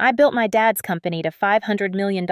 I built my dad's company to $500 million.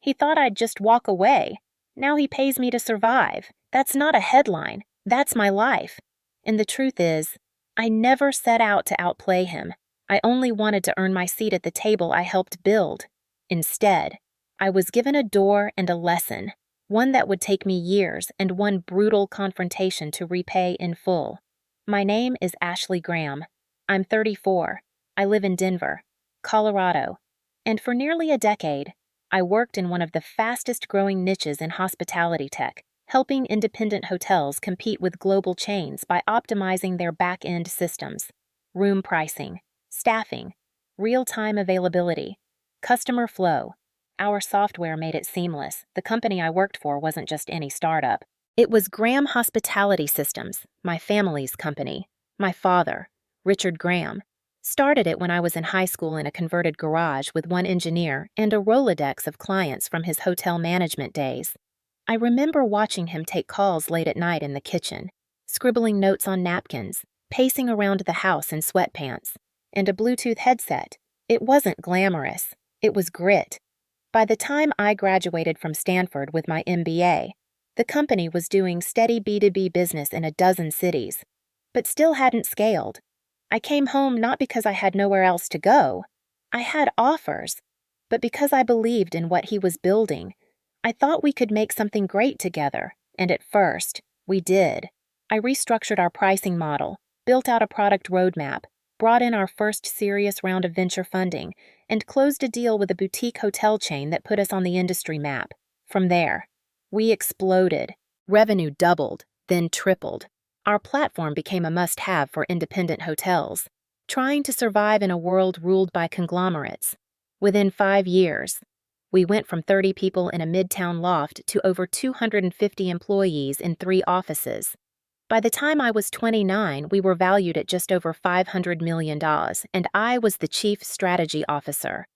He thought I'd just walk away. Now he pays me to survive. That's not a headline. That's my life. And the truth is, I never set out to outplay him. I only wanted to earn my seat at the table I helped build. Instead, I was given a door and a lesson, one that would take me years and one brutal confrontation to repay in full. My name is Ashley Graham. I'm 34. I live in Denver, Colorado, and for nearly a decade, I worked in one of the fastest-growing niches in hospitality tech, helping independent hotels compete with global chains by optimizing their back-end systems, room pricing, staffing, real-time availability, customer flow. Our software made it seamless. The company I worked for wasn't just any startup. It was Graham Hospitality Systems, my family's company. My father, Richard Graham, started it when I was in high school in a converted garage with one engineer and a Rolodex of clients from his hotel management days. I remember watching him take calls late at night in the kitchen, scribbling notes on napkins, pacing around the house in sweatpants, and a Bluetooth headset. It wasn't glamorous. It was grit. By the time I graduated from Stanford with my MBA, the company was doing steady B2B business in a dozen cities, but still hadn't scaled. I came home not because I had nowhere else to go. I had offers, but because I believed in what he was building. I thought we could make something great together, and at first, we did. I restructured our pricing model, built out a product roadmap, brought in our first serious round of venture funding, and closed a deal with a boutique hotel chain that put us on the industry map. From there, we exploded. Revenue doubled, then tripled. Our platform became a must-have for independent hotels, trying to survive in a world ruled by conglomerates. Within 5 years, we went from 30 people in a midtown loft to over 250 employees in 3 offices. By the time I was 29, we were valued at just over $500 million, and I was the chief strategy officer.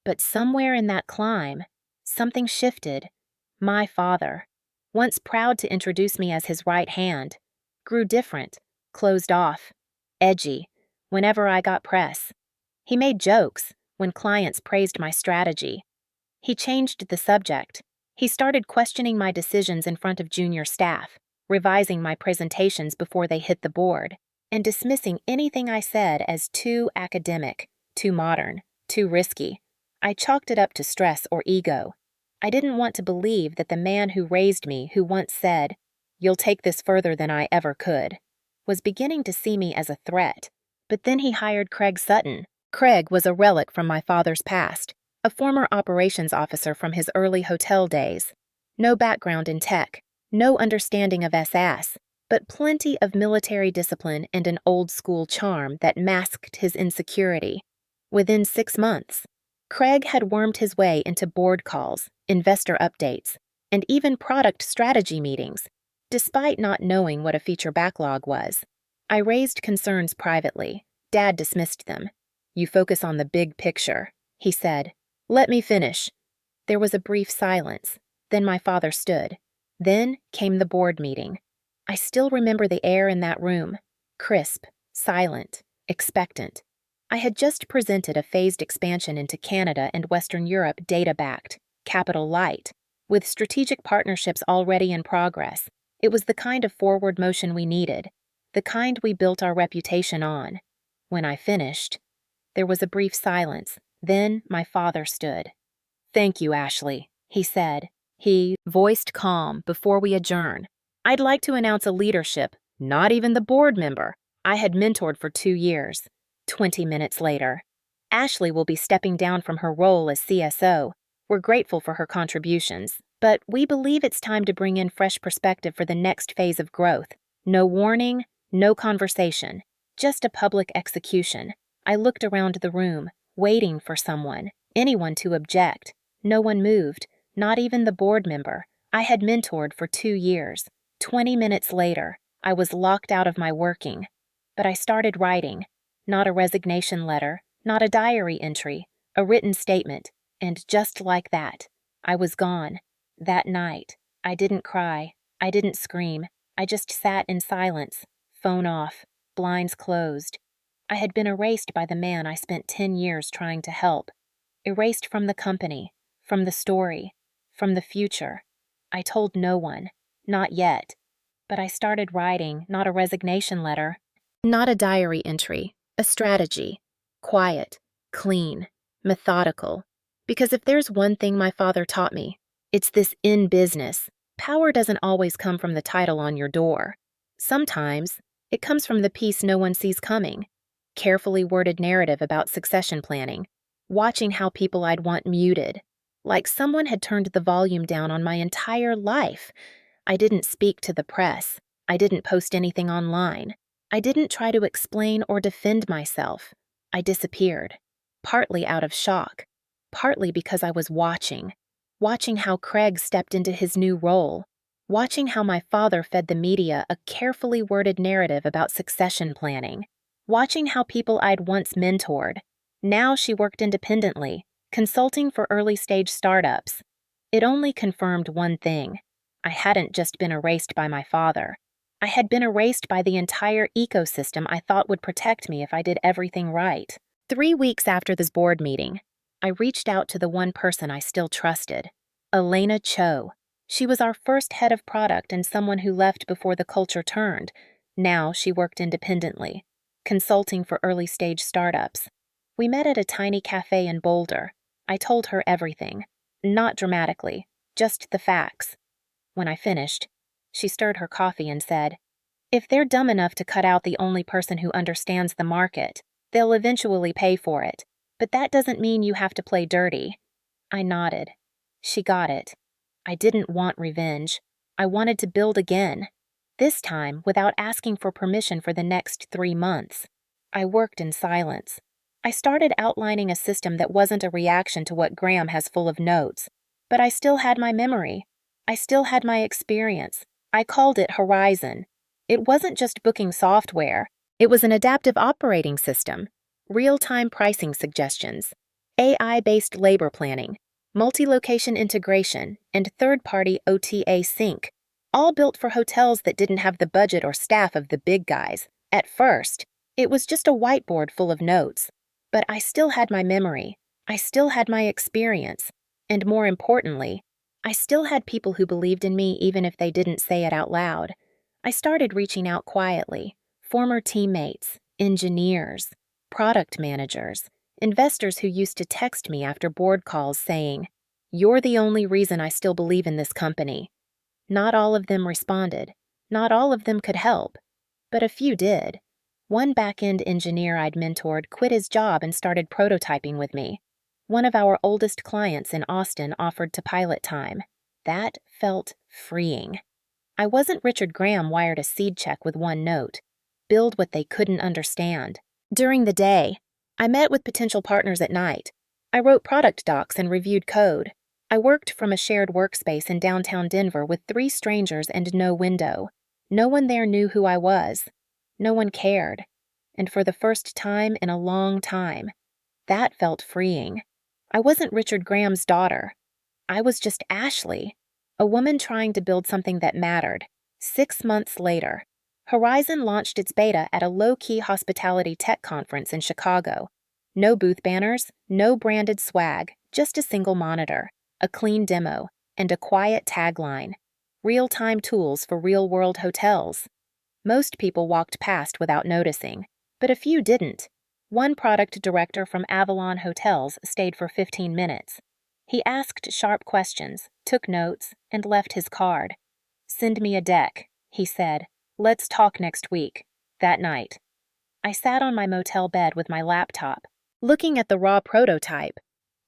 But somewhere in that climb, something shifted. My father, once proud to introduce me as his right hand, grew different, closed off, edgy, whenever I got press. He made jokes when clients praised my strategy. He changed the subject. He started questioning my decisions in front of junior staff, revising my presentations before they hit the board, and dismissing anything I said as too academic, too modern, too risky. I chalked it up to stress or ego. I didn't want to believe that the man who raised me, who once said, "You'll take this further than I ever could," was beginning to see me as a threat. But then he hired Craig Sutton. Craig was a relic from my father's past, a former operations officer from his early hotel days. No background in tech, no understanding of SS, but plenty of military discipline and an old-school charm that masked his insecurity. Within 6 months, Craig had wormed his way into board calls, investor updates, and even product strategy meetings, despite not knowing what a feature backlog was. I raised concerns privately. Dad dismissed them. "You focus on the big picture," he said. "Let me finish." There was a brief silence. Then my father stood. Then came the board meeting. I still remember the air in that room, crisp, silent, expectant. I had just presented a phased expansion into Canada and Western Europe data-backed, capital light, with strategic partnerships already in progress. It was the kind of forward motion we needed, the kind we built our reputation on. When I finished, there was a brief silence. Then my father stood. "Thank you, Ashley," he said. He voiced calm before we adjourn. "I'd like to announce a leadership, not even the board member, I had mentored for 2 years. 20 minutes later, Ashley will be stepping down from her role as CSO. We're grateful for her contributions, but we believe it's time to bring in fresh perspective for the next phase of growth. No warning, no conversation, just a public execution." I looked around the room, waiting for someone, anyone to object. No one moved, not even the board member I had mentored for 2 years. 20 minutes later, I was locked out of my working. But I started writing. Not a resignation letter, not a diary entry, a written statement. And just like that, I was gone. That night, I didn't cry. I didn't scream. I just sat in silence, phone off, blinds closed. I had been erased by the man I spent 10 years trying to help. erased from the company, from the story, from the future. I told no one, not yet. But I started writing, not a resignation letter, not a diary entry, a strategy. Quiet, clean, methodical. Because if there's one thing my father taught me, it's this: in business, power doesn't always come from the title on your door. Sometimes, it comes from the piece no one sees coming. Carefully worded narrative about succession planning, watching how people I'd want muted, like someone had turned the volume down on my entire life. I didn't speak to the press. I didn't post anything online. I didn't try to explain or defend myself. I disappeared, partly out of shock, partly because I was watching how Craig stepped into his new role, watching how my father fed the media a carefully worded narrative about succession planning, watching how people I'd once mentored. Now she worked independently, consulting for early-stage startups. It only confirmed one thing. I hadn't just been erased by my father. I had been erased by the entire ecosystem I thought would protect me if I did everything right. 3 weeks after this board meeting, I reached out to the one person I still trusted, Elena Cho. She was our first head of product and someone who left before the culture turned. Now she worked independently, consulting for early-stage startups. We met at a tiny cafe in Boulder. I told her everything, not dramatically, just the facts. When I finished, she stirred her coffee and said, "If they're dumb enough to cut out the only person who understands the market, they'll eventually pay for it. But that doesn't mean you have to play dirty." I nodded. She got it. I didn't want revenge. I wanted to build again. This time, without asking for permission for the next 3 months. I worked in silence. I started outlining a system that wasn't a reaction to what Graham has full of notes. But I still had my memory. I still had my experience. I called it Horizon. It wasn't just booking software. It was an adaptive operating system, real-time pricing suggestions, AI-based labor planning, multi-location integration, and third-party OTA sync, all built for hotels that didn't have the budget or staff of the big guys. At first, it was just a whiteboard full of notes. But I still had my memory. I still had my experience. And more importantly, I still had people who believed in me even if they didn't say it out loud. I started reaching out quietly. Former teammates, engineers, product managers, investors who used to text me after board calls saying, "You're the only reason I still believe in this company." Not all of them responded. Not all of them could help. But a few did. One back-end engineer I'd mentored quit his job and started prototyping with me. One of our oldest clients in Austin offered to pilot time. That felt freeing. I wasn't Richard Graham wired a seed check with one note. Build what they couldn't understand. During the day, I met with potential partners at night. I wrote product docs and reviewed code. I worked from a shared workspace in downtown Denver with 3 strangers and no window. No one there knew who I was. No one cared. And for the first time in a long time, that felt freeing. I wasn't Richard Graham's daughter. I was just Ashley, a woman trying to build something that mattered. 6 months later, Horizon launched its beta at a low-key hospitality tech conference in Chicago. No booth banners, no branded swag, just a single monitor, a clean demo, and a quiet tagline: real-time tools for real-world hotels. Most people walked past without noticing, but a few didn't. One product director from Avalon Hotels stayed for 15 minutes. He asked sharp questions, took notes, and left his card. "Send me a deck," he said. "Let's talk next week." That night, I sat on my motel bed with my laptop, looking at the raw prototype.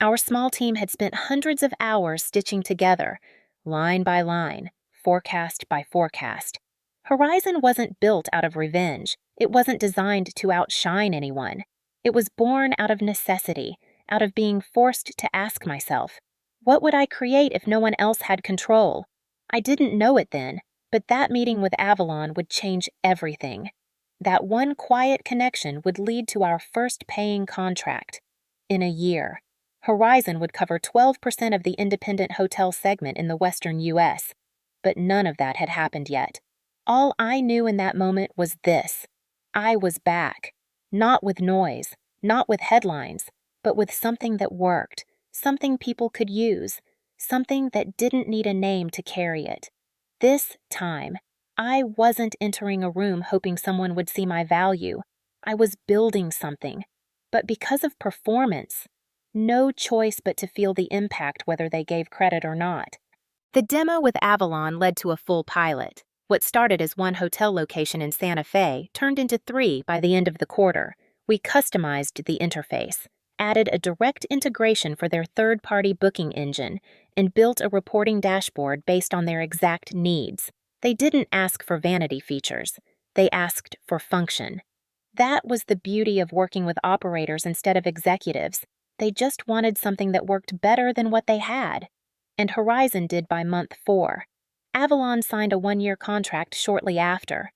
Our small team had spent hundreds of hours stitching together, line by line, forecast by forecast. Horizon wasn't built out of revenge. It wasn't designed to outshine anyone. It was born out of necessity, out of being forced to ask myself, what would I create if no one else had control? I didn't know it then, but that meeting with Avalon would change everything. That one quiet connection would lead to our first paying contract. In a year, Horizon would cover 12% of the independent hotel segment in the Western U.S., but none of that had happened yet. All I knew in that moment was this: I was back. Not with noise, not with headlines, but with something that worked, something people could use, something that didn't need a name to carry it. This time, I wasn't entering a room hoping someone would see my value. I was building something. But because of performance, no choice but to feel the impact whether they gave credit or not. The demo with Avalon led to a full pilot. What started as one hotel location in Santa Fe turned into 3 by the end of the quarter. We customized the interface, added a direct integration for their third-party booking engine, and built a reporting dashboard based on their exact needs. They didn't ask for vanity features. They asked for function. That was the beauty of working with operators instead of executives. They just wanted something that worked better than what they had. And Horizon did by month 4. Avalon signed a 1-year contract shortly after.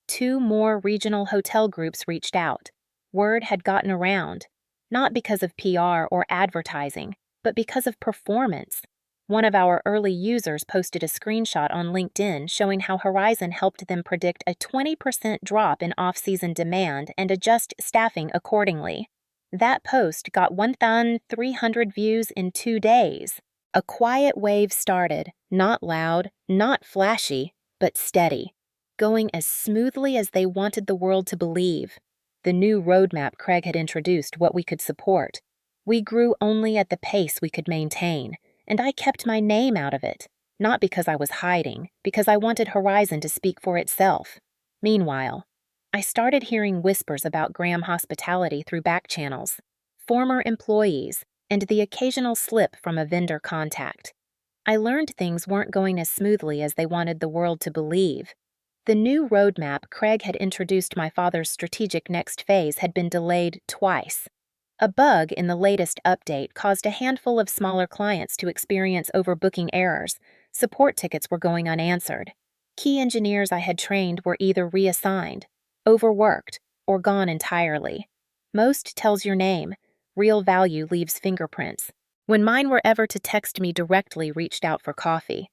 2 more regional hotel groups reached out. Word had gotten around, not because of PR or advertising, but because of performance. One of our early users posted a screenshot on LinkedIn showing how Horizon helped them predict a 20% drop in off-season demand and adjust staffing accordingly. That post got 1,300 views in 2 days. A quiet wave started, not loud, not flashy, but steady, going as smoothly as they wanted the world to believe. The new roadmap Craig had introduced what we could support. We grew only at the pace we could maintain, and I kept my name out of it, not because I was hiding, because I wanted Horizon to speak for itself. Meanwhile, I started hearing whispers about Graham Hospitality through back channels, former employees, and the occasional slip from a vendor contact. I learned things weren't going as smoothly as they wanted the world to believe. The new roadmap Craig had introduced my father's strategic next phase had been delayed twice. A bug in the latest update caused a handful of smaller clients to experience overbooking errors. Support tickets were going unanswered. Key engineers I had trained were either reassigned, overworked, or gone entirely. Most tells your name. Real value leaves fingerprints. When mine were ever to text me directly reached out for coffee.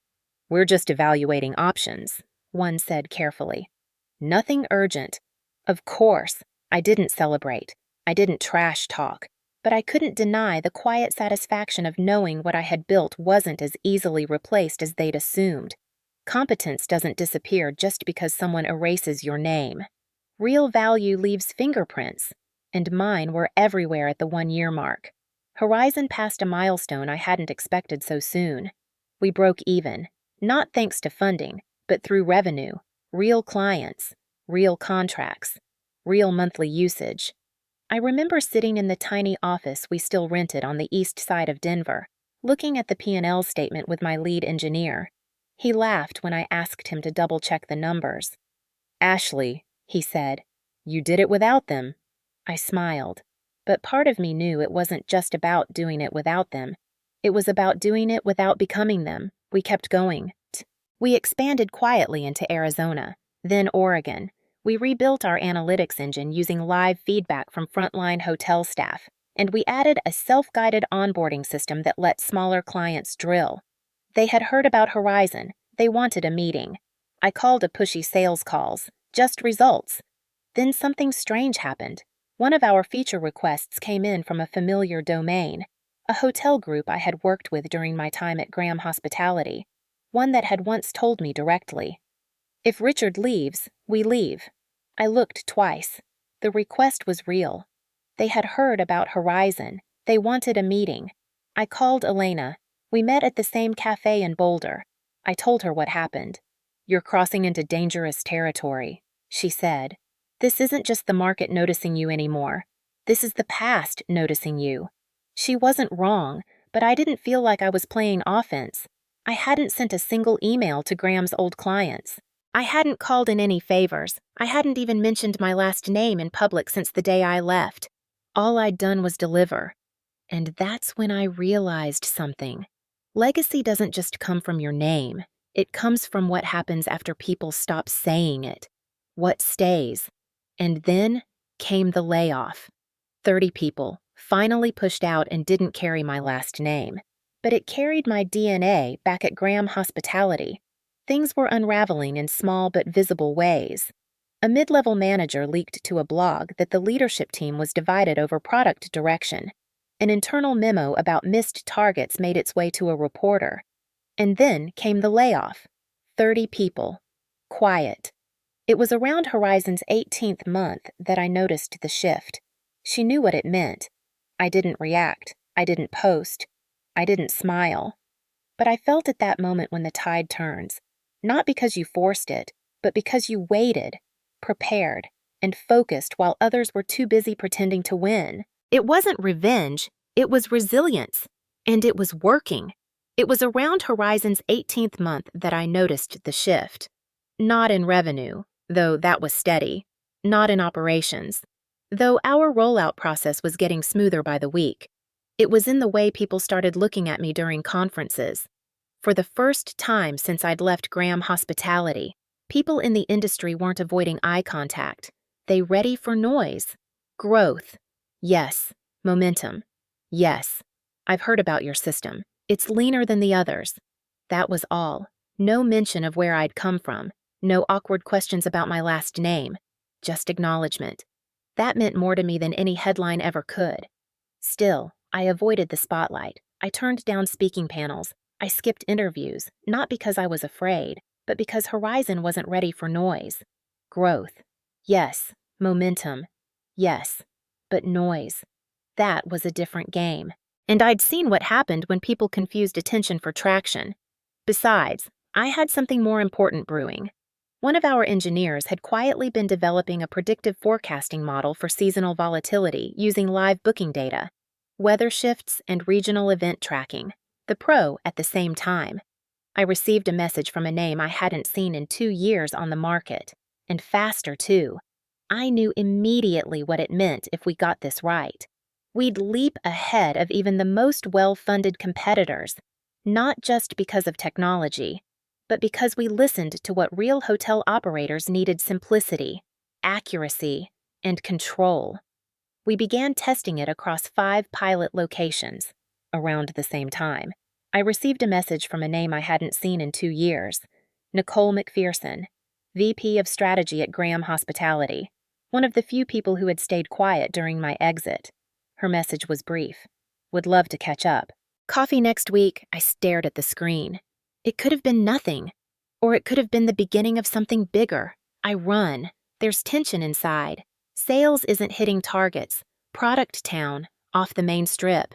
"We're just evaluating options," one said carefully. "Nothing urgent." Of course, I didn't celebrate. I didn't trash talk. But I couldn't deny the quiet satisfaction of knowing what I had built wasn't as easily replaced as they'd assumed. Competence doesn't disappear just because someone erases your name. Real value leaves fingerprints, and mine were everywhere at the 1-year mark. Horizon passed a milestone I hadn't expected so soon. We broke even, not thanks to funding, but through revenue, real clients, real contracts, real monthly usage. I remember sitting in the tiny office we still rented on the east side of Denver, looking at the P&L statement with my lead engineer. He laughed when I asked him to double-check the numbers. "Ashley," he said, "you did it without them." I smiled, but part of me knew it wasn't just about doing it without them. It was about doing it without becoming them. We kept going. We expanded quietly into Arizona, then Oregon. We rebuilt our analytics engine using live feedback from frontline hotel staff, and we added a self-guided onboarding system that let smaller clients drill. They had heard about Horizon. They wanted a meeting. I called a pushy sales calls, just results. Then something strange happened. One of our feature requests came in from a familiar domain, a hotel group I had worked with during my time at Graham Hospitality, one that had once told me directly, "If Richard leaves, we leave." I looked twice. The request was real. They had heard about Horizon. They wanted a meeting. I called Elena. We met at the same cafe in Boulder. I told her what happened. "You're crossing into dangerous territory," she said. "This isn't just the market noticing you anymore. This is the past noticing you." She wasn't wrong, but I didn't feel like I was playing offense. I hadn't sent a single email to Graham's old clients. I hadn't called in any favors. I hadn't even mentioned my last name in public since the day I left. All I'd done was deliver. And that's when I realized something. Legacy doesn't just come from your name. It comes from what happens after people stop saying it. What stays. And then came the layoff. 30 people, finally pushed out and didn't carry my last name. But it carried my DNA back at Graham Hospitality. Things were unraveling in small but visible ways. A mid-level manager leaked to a blog that the leadership team was divided over product direction. An internal memo about missed targets made its way to a reporter. And then came the layoff. 30 people. Quiet. It was around Horizon's 18th month that I noticed the shift. She knew what it meant. I didn't react. I didn't post. I didn't smile. But I felt at that moment when the tide turns. Not because you forced it, but because you waited, prepared, and focused while others were too busy pretending to win. It wasn't revenge, it was resilience. And it was working. It was around Horizon's 18th month that I noticed the shift. Not in revenue, though that was steady. Not in operations, though our rollout process was getting smoother by the week. It was in the way people started looking at me during conferences. For the first time since I'd left Graham Hospitality, people in the industry weren't avoiding eye contact. They ready for noise. Growth. Yes. Momentum. Yes. I've heard about your system. It's leaner than the others. That was all. No mention of where I'd come from. No awkward questions about my last name. Just acknowledgement. That meant more to me than any headline ever could. Still, I avoided the spotlight. I turned down speaking panels. I skipped interviews, not because I was afraid, but because Horizon wasn't ready for noise. Growth. Yes. Momentum. Yes. But noise. That was a different game. And I'd seen what happened when people confused attention for traction. Besides, I had something more important brewing. One of our engineers had quietly been developing a predictive forecasting model for seasonal volatility using live booking data, weather shifts, and regional event tracking, the pro at the same time. I received a message from a name I hadn't seen in 2 years on the market, and faster too. I knew immediately what it meant if we got this right. We'd leap ahead of even the most well-funded competitors, not just because of technology, but because we listened to what real hotel operators needed: simplicity, accuracy, and control. We began testing it across 5 pilot locations. Around the same time, I received a message from a name I hadn't seen in 2 years, Nicole McPherson, VP of Strategy at Graham Hospitality, one of the few people who had stayed quiet during my exit. Her message was brief. Would love to catch up. Coffee next week. I stared at the screen. It could have been nothing. Or it could have been the beginning of something bigger. I run. There's tension inside. Sales isn't hitting targets. Product town, off the main strip.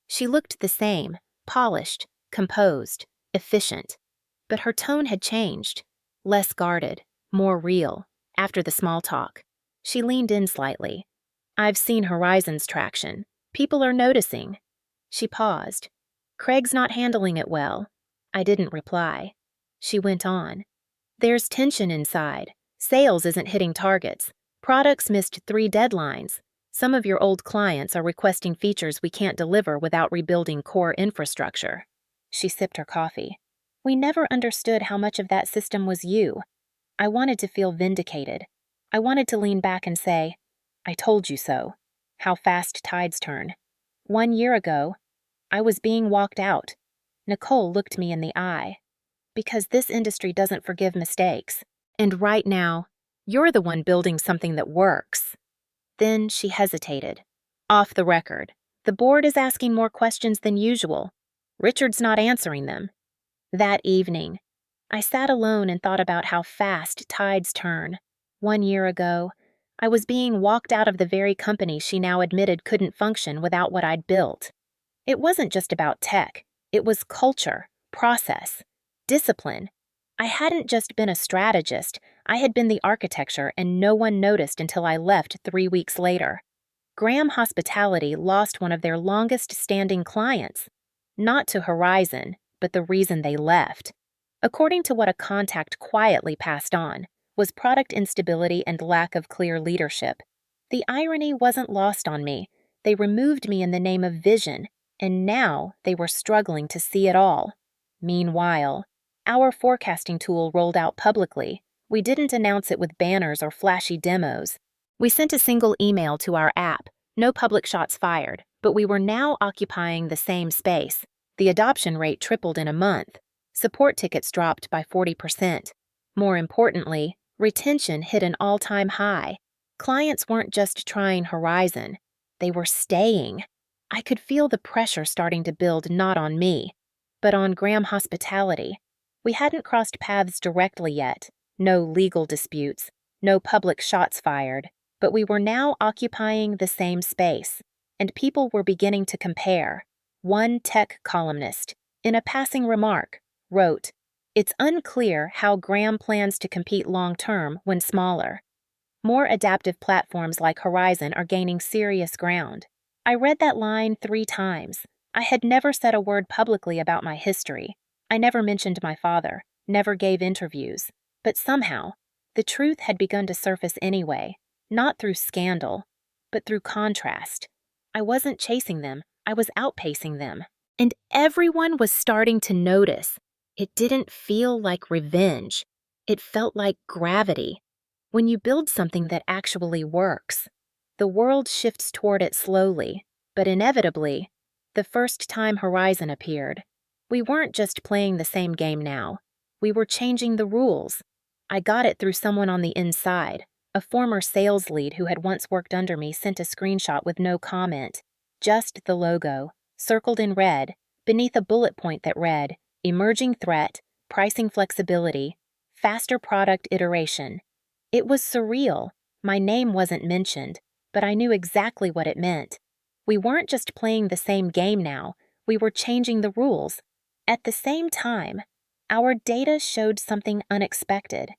She looked the same, polished, composed, efficient. But her tone had changed. Less guarded, more real, after the small talk. She leaned in slightly. I've seen Horizon's traction. People are noticing. She paused. Craig's not handling it well. I didn't reply. She went on. There's tension inside. Sales isn't hitting targets. Products missed 3 deadlines. Some of your old clients are requesting features we can't deliver without rebuilding core infrastructure. She sipped her coffee. We never understood how much of that system was you. I wanted to feel vindicated. I wanted to lean back and say, I told you so. How fast tides turn. 1 year ago, I was being walked out. Nicole looked me in the eye. Because this industry doesn't forgive mistakes. And right now, you're the one building something that works. Then she hesitated. Off the record, the board is asking more questions than usual. Richard's not answering them. That evening, I sat alone and thought about how fast tides turn. 1 year ago, I was being walked out of the very company she now admitted couldn't function without what I'd built. It wasn't just about tech. It was culture, process, discipline. I hadn't just been a strategist. I had been the architecture, and no one noticed until I left 3 weeks later. Graham Hospitality lost one of their longest-standing clients. Not to Horizon, but the reason they left. According to what a contact quietly passed on, was product instability and lack of clear leadership. The irony wasn't lost on me. They removed me in the name of vision, and now they were struggling to see it all. Meanwhile, our forecasting tool rolled out publicly. We didn't announce it with banners or flashy demos. We sent a single email to our app, no public shots fired, but we were now occupying the same space. The adoption rate tripled in a month. Support tickets dropped by 40%. More importantly, retention hit an all-time high. Clients weren't just trying Horizon. They were staying. I could feel the pressure starting to build not on me, but on Graham Hospitality. We hadn't crossed paths directly yet, no legal disputes, no public shots fired, but we were now occupying the same space, and people were beginning to compare. One tech columnist, in a passing remark, wrote, "It's unclear how Graham plans to compete long-term when smaller. More adaptive platforms like Horizon are gaining serious ground." I read that line 3 times. I had never said a word publicly about my history. I never mentioned my father, never gave interviews. But somehow, the truth had begun to surface anyway, not through scandal, but through contrast. I wasn't chasing them, I was outpacing them. And everyone was starting to notice. It didn't feel like revenge. It felt like gravity. When you build something that actually works, the world shifts toward it slowly, but inevitably, the first time Horizon appeared, we weren't just playing the same game now. We were changing the rules. I got it through someone on the inside. A former sales lead who had once worked under me sent a screenshot with no comment, just the logo, circled in red, beneath a bullet point that read, "Emerging threat, pricing flexibility, faster product iteration." It was surreal. My name wasn't mentioned, but I knew exactly what it meant. We weren't just playing the same game now, we were changing the rules. At the same time, our data showed something unexpected.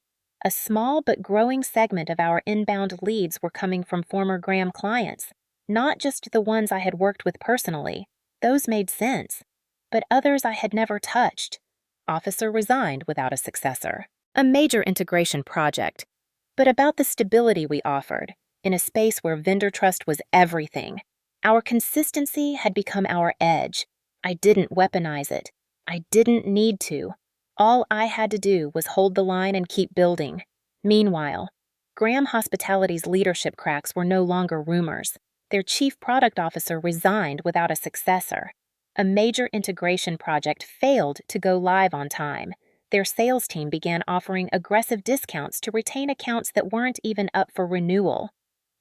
A small but growing segment of our inbound leads were coming from former Graham clients, not just the ones I had worked with personally. Those made sense. But others I had never touched. Officer resigned without a successor. A major integration project. But about the stability we offered, in a space where vendor trust was everything. Our consistency had become our edge. I didn't weaponize it. I didn't need to. All I had to do was hold the line and keep building. Meanwhile, Graham Hospitality's leadership cracks were no longer rumors. Their chief product officer resigned without a successor. A major integration project failed to go live on time. Their sales team began offering aggressive discounts to retain accounts that weren't even up for renewal.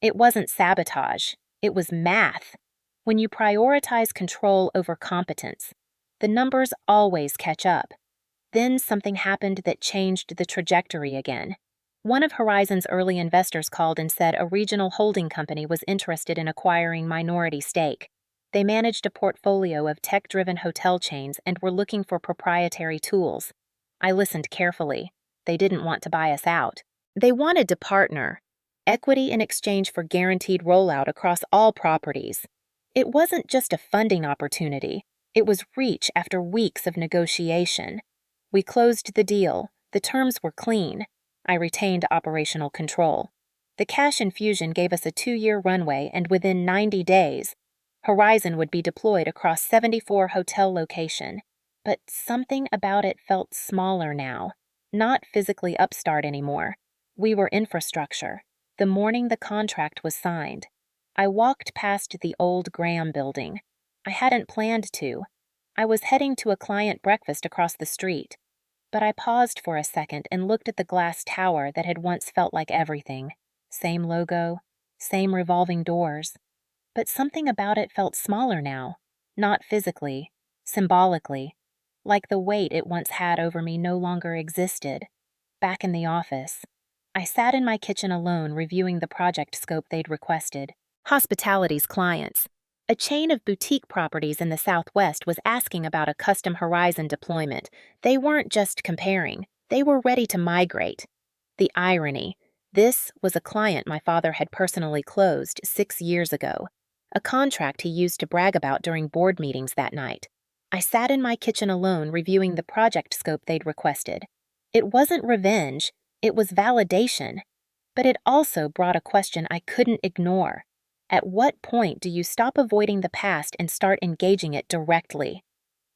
It wasn't sabotage. It was math. When you prioritize control over competence, the numbers always catch up. Then something happened that changed the trajectory again. One of Horizon's early investors called and said a regional holding company was interested in acquiring minority stake. They managed a portfolio of tech-driven hotel chains and were looking for proprietary tools. I listened carefully. They didn't want to buy us out. They wanted to partner. Equity in exchange for guaranteed rollout across all properties. It wasn't just a funding opportunity. It was reach after weeks of negotiation. We closed the deal. The terms were clean. I retained operational control. The cash infusion gave us a 2-year runway, and within 90 days, Horizon would be deployed across 74 hotel locations. But something about it felt smaller now. Not physically upstart anymore. We were infrastructure. The morning the contract was signed, I walked past the old Graham building. I hadn't planned to. I was heading to a client breakfast across the street. But I paused for a second and looked at the glass tower that had once felt like everything. Same logo, same revolving doors. But something about it felt smaller now. Not physically, symbolically. Like the weight it once had over me no longer existed. Back in the office, I sat in my kitchen alone reviewing the project scope they'd requested. Hospitality's clients. A chain of boutique properties in the Southwest was asking about a custom Horizon deployment. They weren't just comparing, they were ready to migrate. The irony, this was a client my father had personally closed 6 years ago. A contract he used to brag about during board meetings that night. I sat in my kitchen alone reviewing the project scope they'd requested. It wasn't revenge, it was validation. But it also brought a question I couldn't ignore. At what point do you stop avoiding the past and start engaging it directly?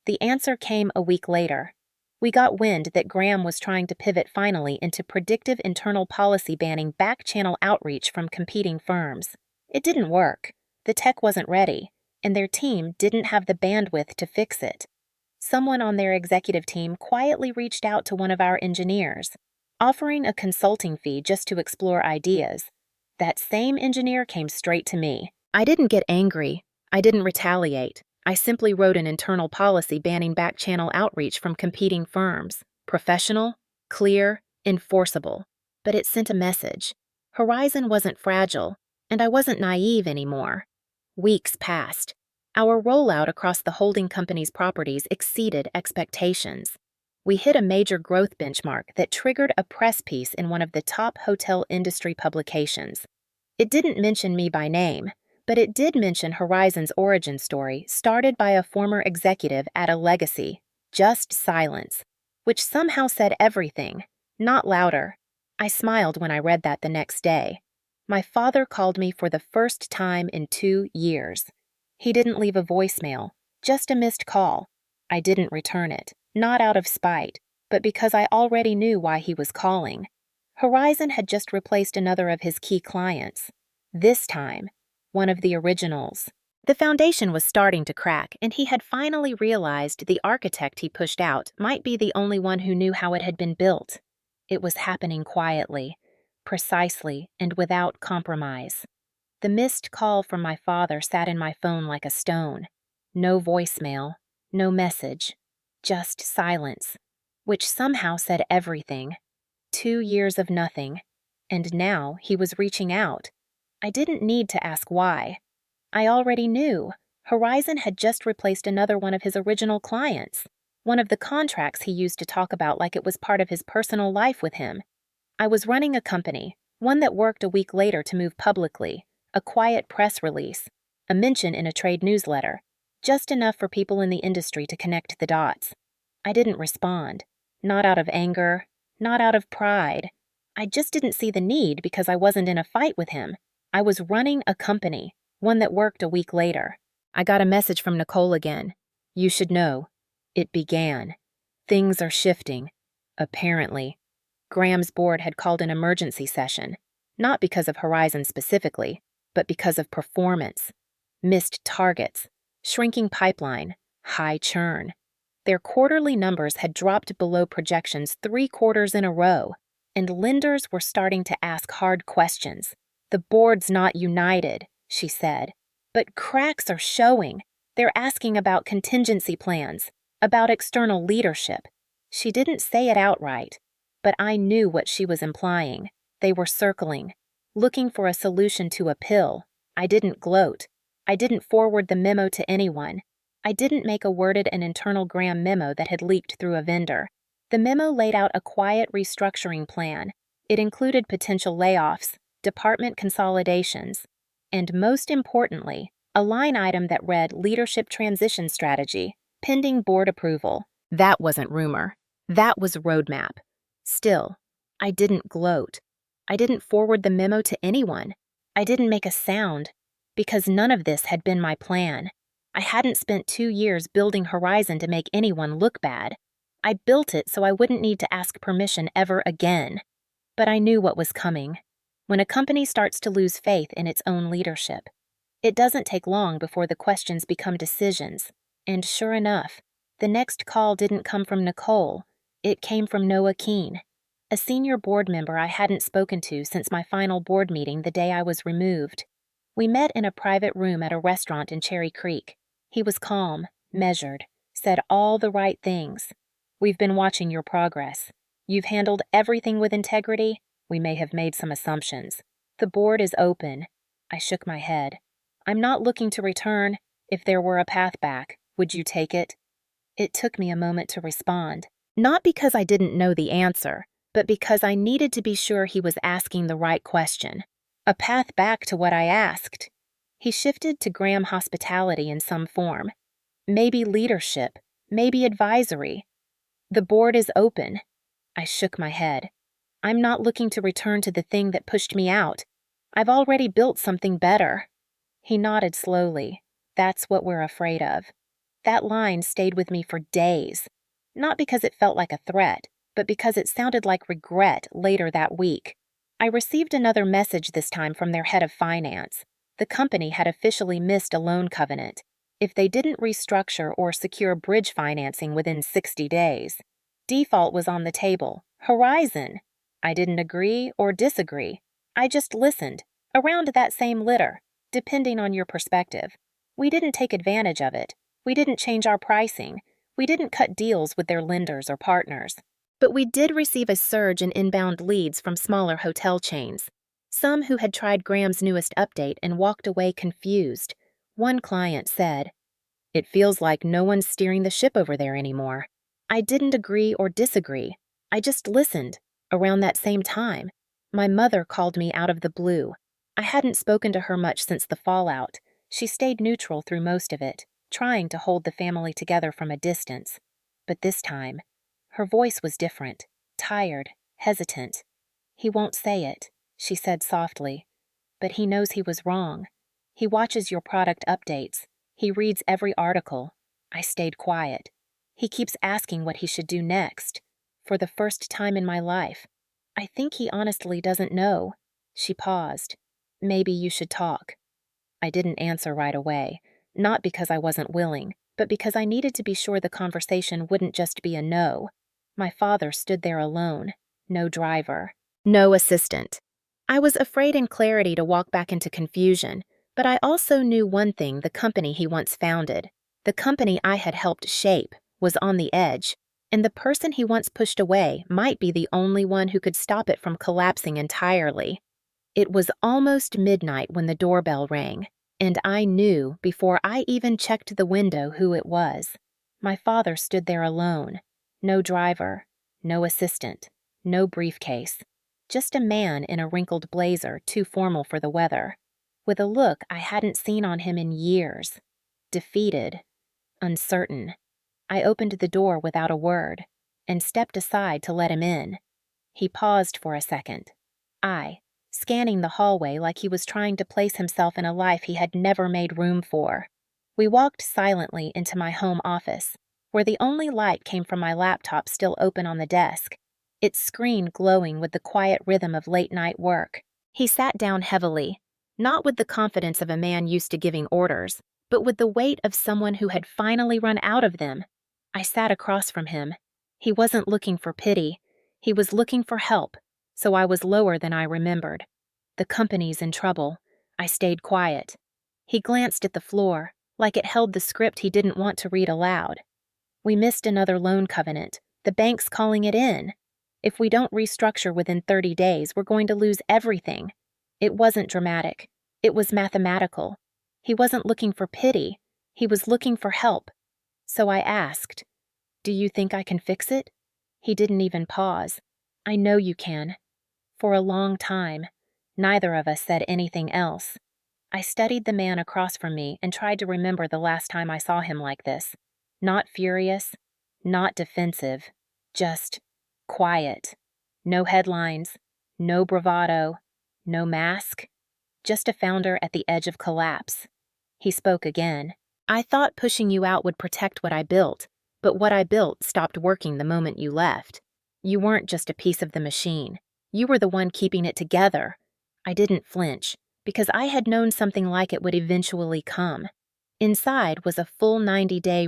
The answer came a week later. We got wind that Graham was trying to pivot finally into predictive internal policy banning back-channel outreach from competing firms. It didn't work. The tech wasn't ready, and their team didn't have the bandwidth to fix it. Someone on their executive team quietly reached out to one of our engineers, offering a consulting fee just to explore ideas. That same engineer came straight to me. I didn't get angry. I didn't retaliate. I simply wrote an internal policy banning back-channel outreach from competing firms. Professional, clear, enforceable. But it sent a message. Horizon wasn't fragile, and I wasn't naive anymore. Weeks passed. Our rollout across the holding company's properties exceeded expectations. We hit a major growth benchmark that triggered a press piece in one of the top hotel industry publications. It didn't mention me by name, but it did mention Horizon's origin story started by a former executive at a legacy, just silence, which somehow said everything, not louder. I smiled when I read that the next day. My father called me for the first time in 2 years. He didn't leave a voicemail, just a missed call. I didn't return it, not out of spite, but because I already knew why he was calling. Horizon had just replaced another of his key clients. This time, one of the originals. The foundation was starting to crack, and he had finally realized the architect he pushed out might be the only one who knew how it had been built. It was happening quietly, precisely, and without compromise. The missed call from my father sat in my phone like a stone. No voicemail, no message, just silence, which somehow said everything. 2 years of nothing, and now he was reaching out. I didn't need to ask why. I already knew. Horizon had just replaced another one of his original clients, one of the contracts he used to talk about like it was part of his personal life with him. I was running a company, one that worked a week later to move publicly, a quiet press release, a mention in a trade newsletter, just enough for people in the industry to connect the dots. I didn't respond, not out of anger, not out of pride. I just didn't see the need because I wasn't in a fight with him. I was running a company, one that worked a week later. I got a message from Nicole again. You should know. It began. Things are shifting. Apparently. Graham's board had called an emergency session, not because of Horizon specifically, but because of performance. Missed targets, shrinking pipeline, high churn. Their quarterly numbers had dropped below projections 3 quarters in a row, and lenders were starting to ask hard questions. The board's not united, she said, but cracks are showing. They're asking about contingency plans, about external leadership. She didn't say it outright, but I knew what she was implying. They were circling, looking for a solution to a pill. I didn't gloat. I didn't forward the memo to anyone. I didn't make a worded and internal Graham memo that had leaked through a vendor. The memo laid out a quiet restructuring plan. It included potential layoffs, department consolidations, and most importantly, a line item that read leadership transition strategy, pending board approval. That wasn't rumor. That was roadmap. Still, I didn't gloat. I didn't forward the memo to anyone. I didn't make a sound, because none of this had been my plan. I hadn't spent 2 years building Horizon to make anyone look bad. I built it so I wouldn't need to ask permission ever again. But I knew what was coming. When a company starts to lose faith in its own leadership, it doesn't take long before the questions become decisions. And sure enough, the next call didn't come from Nicole. It came from Noah Keene, a senior board member I hadn't spoken to since my final board meeting the day I was removed. We met in a private room at a restaurant in Cherry Creek. He was calm, measured, said all the right things. We've been watching your progress. You've handled everything with integrity. We may have made some assumptions. The board is open. I shook my head. I'm not looking to return. If there were a path back, would you take it? It took me a moment to respond. Not because I didn't know the answer, but because I needed to be sure he was asking the right question. A path back to what I asked. He shifted to Graham hospitality in some form. Maybe leadership, maybe advisory. The board is open. I shook my head. I'm not looking to return to the thing that pushed me out. I've already built something better. He nodded slowly. That's what we're afraid of. That line stayed with me for days. Not because it felt like a threat, but because it sounded like regret later that week. I received another message this time from their head of finance. The company had officially missed a loan covenant. If they didn't restructure or secure bridge financing within 60 days, default was on the table. Horizon. I didn't agree or disagree. I just listened, around that same litter, depending on your perspective. We didn't take advantage of it. We didn't change our pricing. We didn't cut deals with their lenders or partners. But we did receive a surge in inbound leads from smaller hotel chains. Some who had tried Graham's newest update and walked away confused. One client said, "It feels like no one's steering the ship over there anymore." I didn't agree or disagree. I just listened. Around that same time, my mother called me out of the blue. I hadn't spoken to her much since the fallout. She stayed neutral through most of it, trying to hold the family together from a distance. But this time, her voice was different, tired, hesitant. "He won't say it," she said softly. "But he knows he was wrong. He watches your product updates. He reads every article." I stayed quiet. "He keeps asking what he should do next. For the first time in my life. I think he honestly doesn't know." She paused. "Maybe you should talk." I didn't answer right away, not because I wasn't willing, but because I needed to be sure the conversation wouldn't just be a no. My father stood there alone. No driver. No assistant. I was afraid in clarity to walk back into confusion, but I also knew one thing the company he once founded, the company I had helped shape, was on the edge, and the person he once pushed away might be the only one who could stop it from collapsing entirely. It was almost midnight when the doorbell rang, and I knew before I even checked the window who it was. My father stood there alone. No driver, no assistant, no briefcase. Just a man in a wrinkled blazer too formal for the weather, with a look I hadn't seen on him in years. Defeated, uncertain. I opened the door without a word and stepped aside to let him in. He paused for a second. Scanning the hallway like he was trying to place himself in a life he had never made room for. We walked silently into my home office, where the only light came from my laptop still open on the desk, its screen glowing with the quiet rhythm of late-night work. He sat down heavily, not with the confidence of a man used to giving orders, but with the weight of someone who had finally run out of them. I sat across from him. He wasn't looking for pity. He was looking for help, so I was lower than I remembered. "The company's in trouble." I stayed quiet. He glanced at the floor, like it held the script he didn't want to read aloud. "We missed another loan covenant. The bank's calling it in. If we don't restructure within 30 days, we're going to lose everything." It wasn't dramatic. It was mathematical. He wasn't looking for pity. He was looking for help. So I asked, "Do you think I can fix it?" He didn't even pause. "I know you can." For a long time, neither of us said anything else. I studied the man across from me and tried to remember the last time I saw him like this. Not furious, not defensive, just quiet. No headlines, no bravado, no mask, just a founder at the edge of collapse. He spoke again. "I thought pushing you out would protect what I built, but what I built stopped working the moment you left. You weren't just a piece of the machine. You were the one keeping it together." I didn't flinch, because I had known something like it would eventually come. Inside was a full 90-day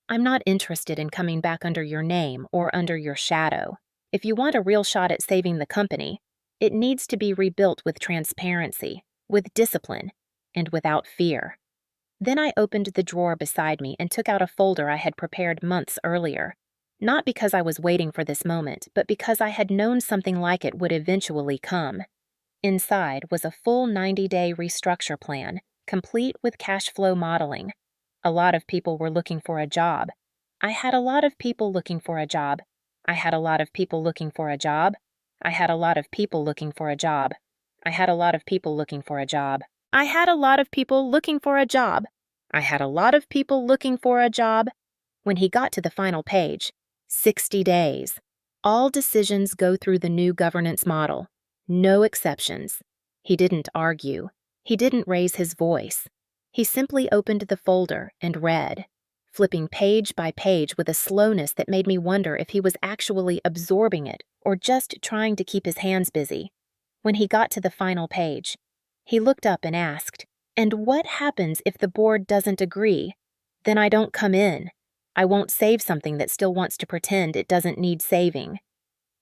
"I'm not interested in coming back under your name or under your shadow. If you want a real shot at saving the company, it needs to be rebuilt with transparency, with discipline, and without fear." Then I opened the drawer beside me and took out a folder I had prepared months earlier. Not because I was waiting for this moment, but because I had known something like it would eventually come. Inside was a full 90-day restructure plan, complete with cash flow modeling. A lot of people were looking for a job. I had a lot of people looking for a job. I had a lot of people looking for a job. I had a lot of people looking for a job. I had a lot of people looking for a job. I had a lot of people looking for a job. I had a lot of people looking for a job. When he got to the final page, 60 days. All decisions go through the new governance model. No exceptions. He didn't argue. He didn't raise his voice. He simply opened the folder and read, flipping page by page with a slowness that made me wonder if he was actually absorbing it or just trying to keep his hands busy. When he got to the final page, he looked up and asked, "And what happens if the board doesn't agree? Then I don't come in. I won't save something that still wants to pretend it doesn't need saving."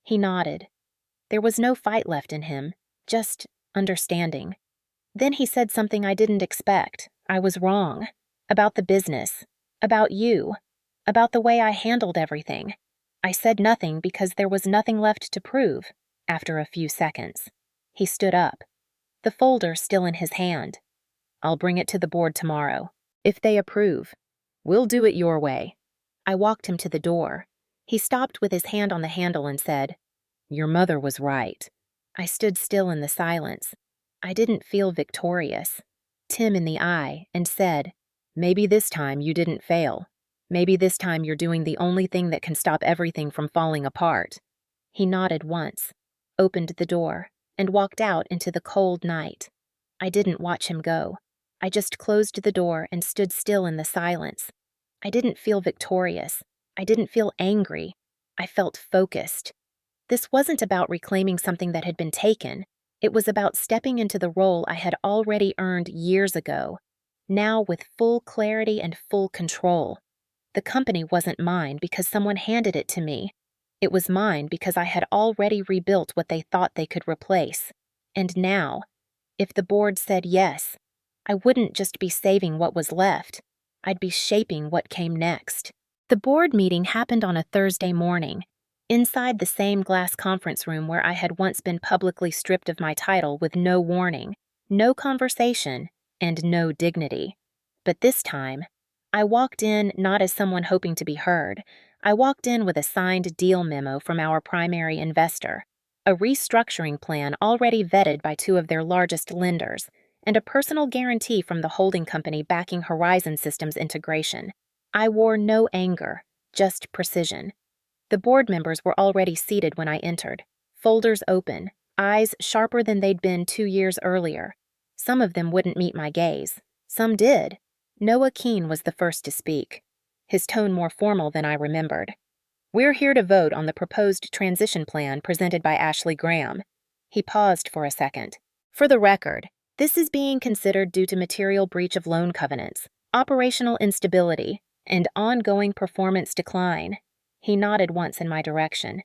He nodded. There was no fight left in him, just understanding. Then he said something I didn't expect, I was wrong. About the business. About you. About the way I handled everything. I said nothing because there was nothing left to prove, after a few seconds. He stood up, the folder still in his hand. I'll bring it to the board tomorrow. If they approve, we'll do it your way. I walked him to the door. He stopped with his hand on the handle and said, Your mother was right. I stood still in the silence. I didn't feel victorious. Tim in the eye and said, Maybe this time you didn't fail. Maybe this time you're doing the only thing that can stop everything from falling apart. He nodded once, opened the door, and walked out into the cold night. I didn't watch him go. I just closed the door and stood still in the silence. I didn't feel victorious. I didn't feel angry. I felt focused. This wasn't about reclaiming something that had been taken. It was about stepping into the role I had already earned years ago, now with full clarity and full control. The company wasn't mine because someone handed it to me. It was mine because I had already rebuilt what they thought they could replace. And now, if the board said yes, I wouldn't just be saving what was left. I'd be shaping what came next. The board meeting happened on a Thursday morning, inside the same glass conference room where I had once been publicly stripped of my title with no warning, no conversation, and no dignity. But this time, I walked in not as someone hoping to be heard. I walked in with a signed deal memo from our primary investor, a restructuring plan already vetted by two of their largest lenders, and a personal guarantee from the holding company backing Horizon Systems integration. I wore no anger, just precision. The board members were already seated when I entered, folders open, eyes sharper than they'd been 2 years earlier. Some of them wouldn't meet my gaze. Some did. Noah Keene was the first to speak, his tone more formal than I remembered. We're here to vote on the proposed transition plan presented by Ashley Graham. He paused for a second. For the record, this is being considered due to material breach of loan covenants, operational instability, and ongoing performance decline. He nodded once in my direction.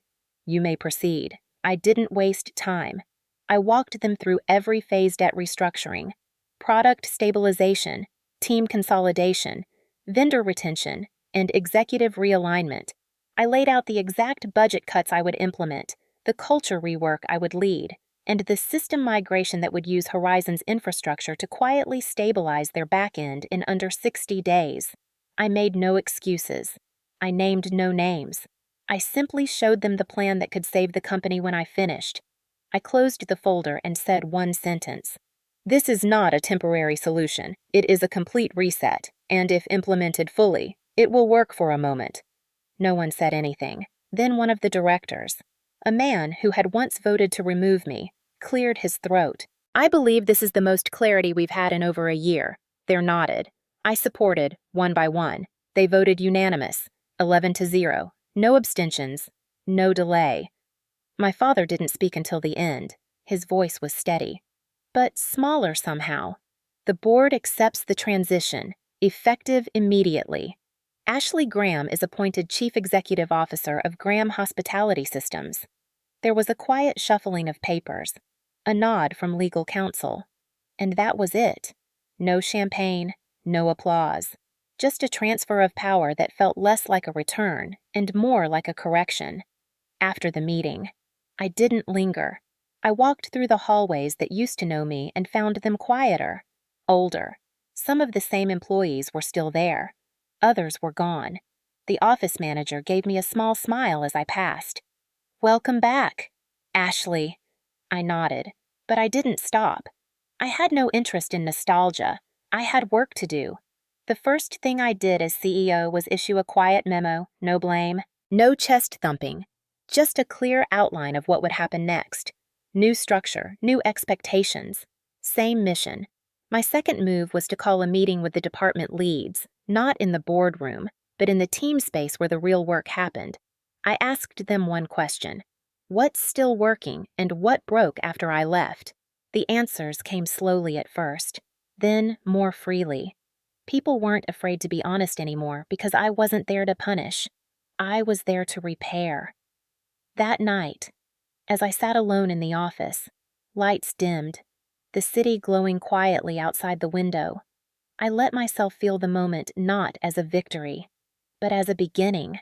You may proceed. I didn't waste time. I walked them through every phased debt restructuring, product stabilization, team consolidation, vendor retention, and executive realignment. I laid out the exact budget cuts I would implement, the culture rework I would lead, and the system migration that would use Horizon's infrastructure to quietly stabilize their back end in under 60 days. I made no excuses. I named no names. I simply showed them the plan that could save the company when I finished. I closed the folder and said one sentence. This is not a temporary solution. It is a complete reset, and if implemented fully, it will work for a moment. No one said anything. Then one of the directors, a man who had once voted to remove me, cleared his throat. I believe this is the most clarity we've had in over a year. They nodded. I supported, one by one. They voted unanimous, 11-0. No abstentions, no delay. My father didn't speak until the end. His voice was steady, but smaller somehow. The board accepts the transition, effective immediately. Ashley Graham is appointed Chief Executive Officer of Graham Hospitality Systems. There was a quiet shuffling of papers, a nod from legal counsel, and that was it. No champagne, no applause. Just a transfer of power that felt less like a return and more like a correction. After the meeting, I didn't linger. I walked through the hallways that used to know me and found them quieter, older. Some of the same employees were still there. Others were gone. The office manager gave me a small smile as I passed. Welcome back, Ashley. I nodded, but I didn't stop. I had no interest in nostalgia. I had work to do. The first thing I did as CEO was issue a quiet memo, no blame, no chest thumping, just a clear outline of what would happen next. New structure, new expectations, same mission. My second move was to call a meeting with the department leads, not in the boardroom, but in the team space where the real work happened. I asked them one question. What's still working and what broke after I left? The answers came slowly at first, then more freely. People weren't afraid to be honest anymore because I wasn't there to punish. I was there to repair. That night, as I sat alone in the office, lights dimmed, the city glowing quietly outside the window, I let myself feel the moment not as a victory, but as a beginning.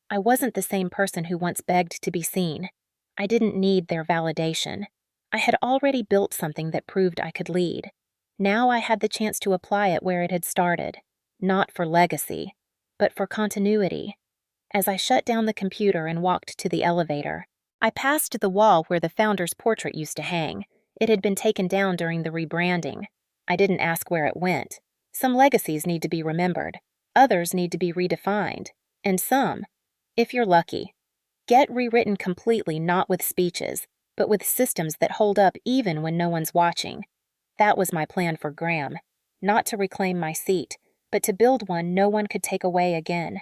I wasn't the same person who once begged to be seen. I didn't need their validation. I had already built something that proved I could lead. Now I had the chance to apply it where it had started, not for legacy, but for continuity. As I shut down the computer and walked to the elevator, I passed the wall where the founder's portrait used to hang. It had been taken down during the rebranding. I didn't ask where it went. Some legacies need to be remembered. Others need to be redefined. And some, if you're lucky, get rewritten completely, not with speeches, but with systems that hold up even when no one's watching. That was my plan for Graham. Not to reclaim my seat, but to build one no one could take away again.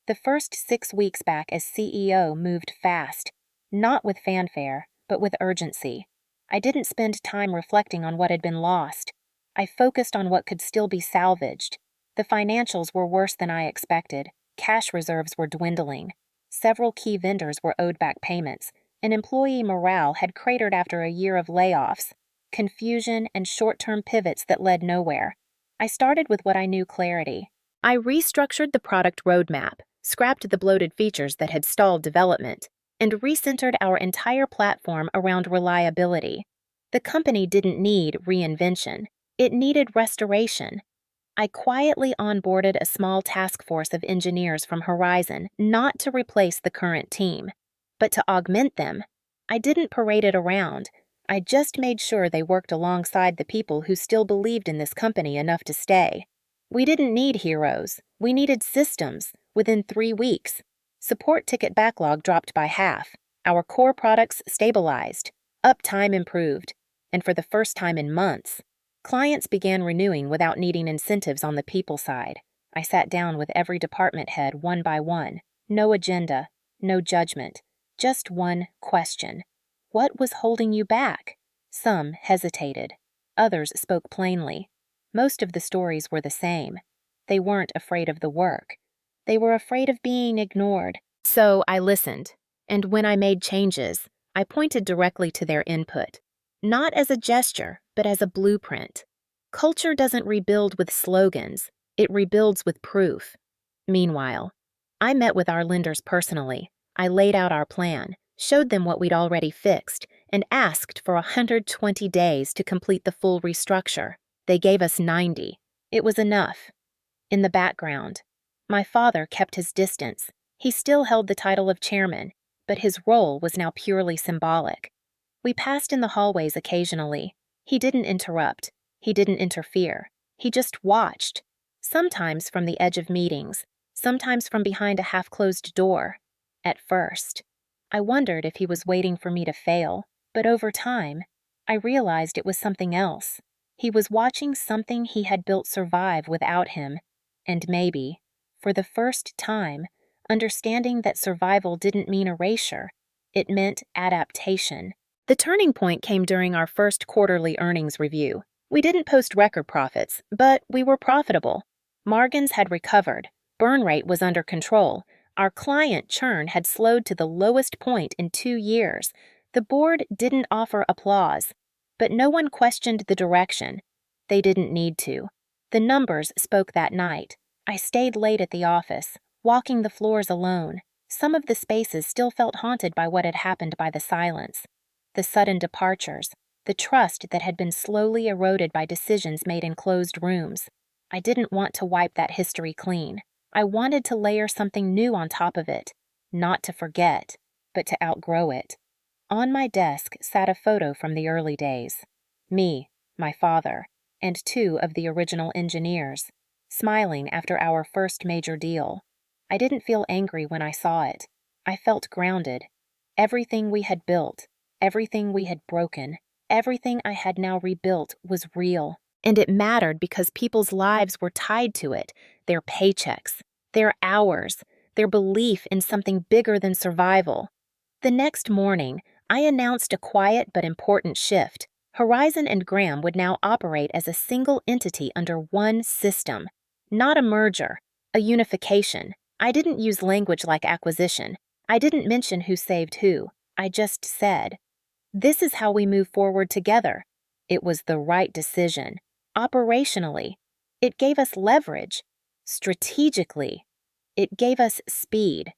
The first 6 weeks back as CEO moved fast, not with fanfare, but with urgency. I didn't spend time reflecting on what had been lost. I focused on what could still be salvaged. The financials were worse than I expected. Cash reserves were dwindling. Several key vendors were owed back payments, and employee morale had cratered after a year of layoffs, confusion, and short-term pivots that led nowhere. I started with what I knew: clarity. I restructured the product roadmap, scrapped the bloated features that had stalled development, and recentered our entire platform around reliability. The company didn't need reinvention. It needed restoration. I quietly onboarded a small task force of engineers from Horizon, not to replace the current team, but to augment them. I didn't parade it around. I just made sure they worked alongside the people who still believed in this company enough to stay. We didn't need heroes. We needed systems. Within 3 weeks, support ticket backlog dropped by half. Our core products stabilized. Uptime improved. And for the first time in months, clients began renewing without needing incentives on the people side. I sat down with every department head one by one. No agenda, no judgment, just one question. What was holding you back? Some hesitated. Others spoke plainly. Most of the stories were the same. They weren't afraid of the work. They were afraid of being ignored. So I listened, and when I made changes, I pointed directly to their input. Not as a gesture, but as a blueprint. Culture doesn't rebuild with slogans. It rebuilds with proof. Meanwhile, I met with our lenders personally. I laid out our plan, showed them what we'd already fixed, and asked for 120 days to complete the full restructure. They gave us 90. It was enough. In the background, my father kept his distance. He still held the title of chairman, but his role was now purely symbolic. We passed in the hallways occasionally. He didn't interrupt. He didn't interfere. He just watched, sometimes from the edge of meetings, sometimes from behind a half-closed door. At first, I wondered if he was waiting for me to fail, but over time, I realized it was something else. He was watching something he had built survive without him, and maybe, for the first time, understanding that survival didn't mean erasure. It meant adaptation. The turning point came during our first quarterly earnings review. We didn't post record profits, but we were profitable. Margins had recovered. Burn rate was under control. Our client churn had slowed to the lowest point in 2 years. The board didn't offer applause, but no one questioned the direction. They didn't need to. The numbers spoke that night. I stayed late at the office, walking the floors alone. Some of the spaces still felt haunted by what had happened, by the silence, the sudden departures, the trust that had been slowly eroded by decisions made in closed rooms. I didn't want to wipe that history clean. I wanted to layer something new on top of it, not to forget, but to outgrow it. On my desk sat a photo from the early days. Me, my father, and 2 of the original engineers, smiling after our first major deal. I didn't feel angry when I saw it. I felt grounded. Everything we had built, everything we had broken, everything I had now rebuilt was real. And it mattered because people's lives were tied to it, their paychecks, their hours, their belief in something bigger than survival. The next morning, I announced a quiet but important shift. Horizon and Graham would now operate as a single entity under one system. Not a merger, a unification. I didn't use language like acquisition. I didn't mention who saved who. I just said, "This is how we move forward together." It was the right decision. Operationally, It gave us leverage. Strategically. It gave us speed.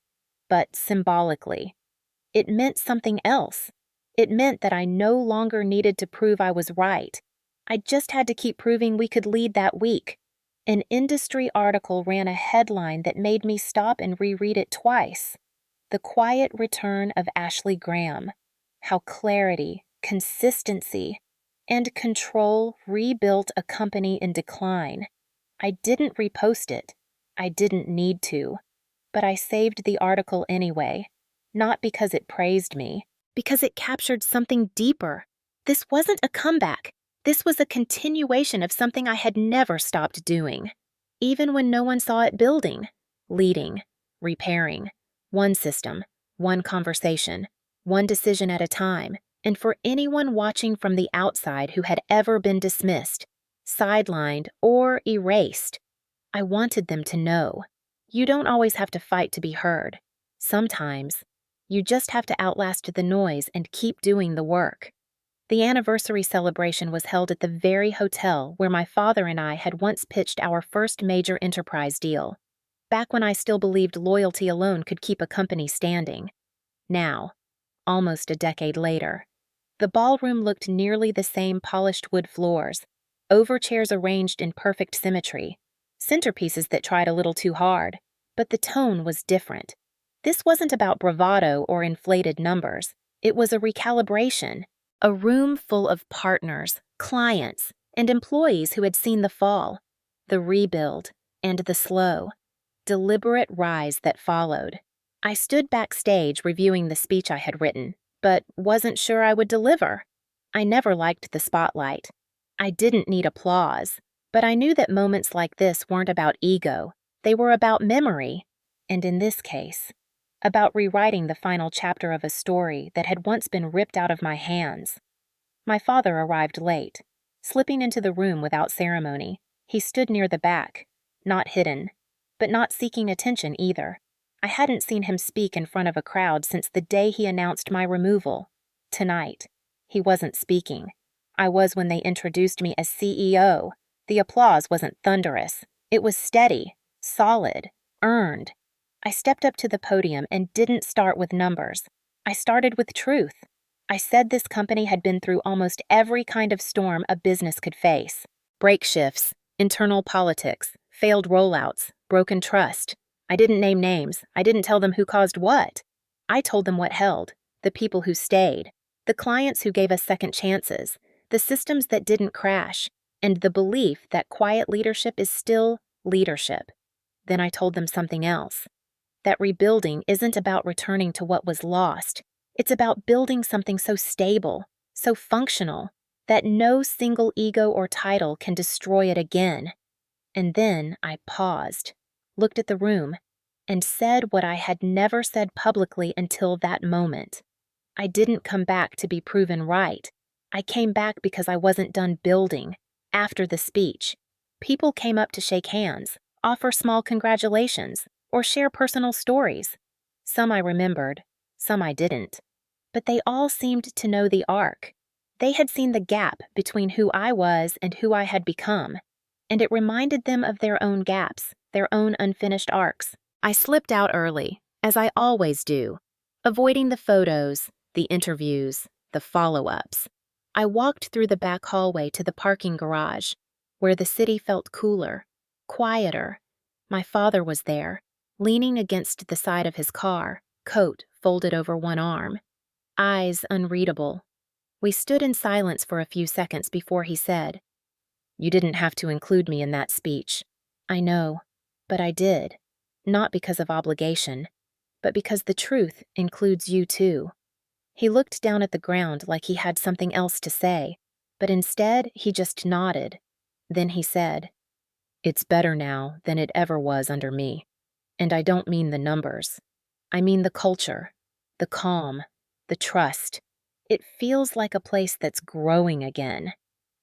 But symbolically. It meant something else. It meant that I no longer needed to prove I was right. I just had to keep proving we could lead that week. An industry article ran a headline that made me stop and reread it twice. The quiet return of Ashley Graham. How clarity, consistency, and control rebuilt a company in decline. I didn't repost it. I didn't need to. But I saved the article anyway. Not because it praised me, because it captured something deeper. This wasn't a comeback. This was a continuation of something I had never stopped doing. Even when no one saw it building, leading, repairing. One system, one conversation, one decision at a time. And for anyone watching from the outside who had ever been dismissed, sidelined, or erased, I wanted them to know. You don't always have to fight to be heard. Sometimes, you just have to outlast the noise and keep doing the work. The anniversary celebration was held at the very hotel where my father and I had once pitched our first major enterprise deal, back when I still believed loyalty alone could keep a company standing. Now, almost a decade later, the ballroom looked nearly the same: polished wood floors, overchairs arranged in perfect symmetry, centerpieces that tried a little too hard, but the tone was different. This wasn't about bravado or inflated numbers. It was a recalibration, a room full of partners, clients, and employees who had seen the fall, the rebuild, and the slow, deliberate rise that followed. I stood backstage reviewing the speech I had written, but wasn't sure I would deliver. I never liked the spotlight. I didn't need applause, but I knew that moments like this weren't about ego. They were about memory, and in this case, about rewriting the final chapter of a story that had once been ripped out of my hands. My father arrived late, slipping into the room without ceremony. He stood near the back, not hidden, but not seeking attention either. I hadn't seen him speak in front of a crowd since the day he announced my removal. Tonight, he wasn't speaking. I was when they introduced me as CEO. The applause wasn't thunderous. It was steady, solid, earned. I stepped up to the podium and didn't start with numbers. I started with truth. I said this company had been through almost every kind of storm a business could face. Break shifts, internal politics, failed rollouts, broken trust. I didn't name names. I didn't tell them who caused what. I told them what held, the people who stayed, the clients who gave us second chances, the systems that didn't crash, and the belief that quiet leadership is still leadership. Then I told them something else. That rebuilding isn't about returning to what was lost. It's about building something so stable, so functional, that no single ego or title can destroy it again. And then I paused, looked at the room, and said what I had never said publicly until that moment. I didn't come back to be proven right. I came back because I wasn't done building. After the speech, people came up to shake hands, offer small congratulations, or share personal stories. Some I remembered, some I didn't. But they all seemed to know the arc. They had seen the gap between who I was and who I had become, and it reminded them of their own gaps, their own unfinished arcs. I slipped out early, as I always do, avoiding the photos, the interviews, the follow-ups. I walked through the back hallway to the parking garage, where the city felt cooler, quieter. My father was there, leaning against the side of his car, coat folded over one arm, eyes unreadable. We stood in silence for a few seconds before he said, "You didn't have to include me in that speech." I know, but I did, not because of obligation, but because the truth includes you too. He looked down at the ground like he had something else to say, but instead he just nodded. Then he said, "It's better now than it ever was under me. And I don't mean the numbers. I mean the culture, the calm, the trust. It feels like a place that's growing again."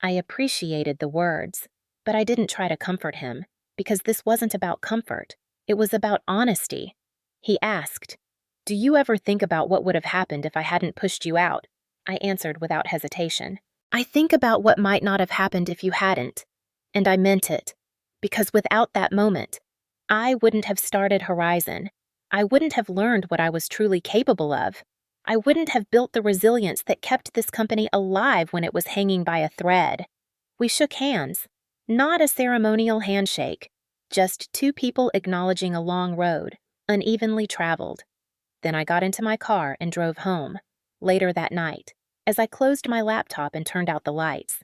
I appreciated the words, but I didn't try to comfort him, because this wasn't about comfort. It was about honesty. He asked, "Do you ever think about what would have happened if I hadn't pushed you out?" I answered without hesitation. "I think about what might not have happened if you hadn't." And I meant it. Because without that moment, I wouldn't have started Horizon. I wouldn't have learned what I was truly capable of. I wouldn't have built the resilience that kept this company alive when it was hanging by a thread. We shook hands, not a ceremonial handshake, just two people acknowledging a long road, unevenly traveled. Then I got into my car and drove home. Later that night, as I closed my laptop and turned out the lights,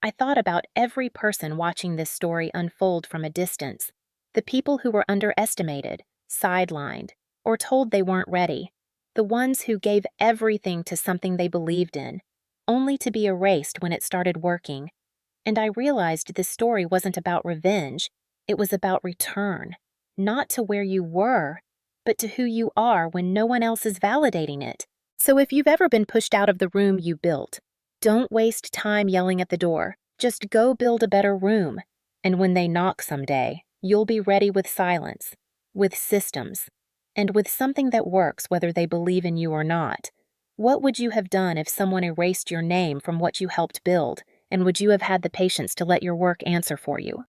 I thought about every person watching this story unfold from a distance. The people who were underestimated, sidelined, or told they weren't ready. The ones who gave everything to something they believed in, only to be erased when it started working. And I realized this story wasn't about revenge, it was about return. Not to where you were, but to who you are when no one else is validating it. So if you've ever been pushed out of the room you built, don't waste time yelling at the door. Just go build a better room. And when they knock someday, you'll be ready with silence, with systems, and with something that works whether they believe in you or not. What would you have done if someone erased your name from what you helped build, and would you have had the patience to let your work answer for you?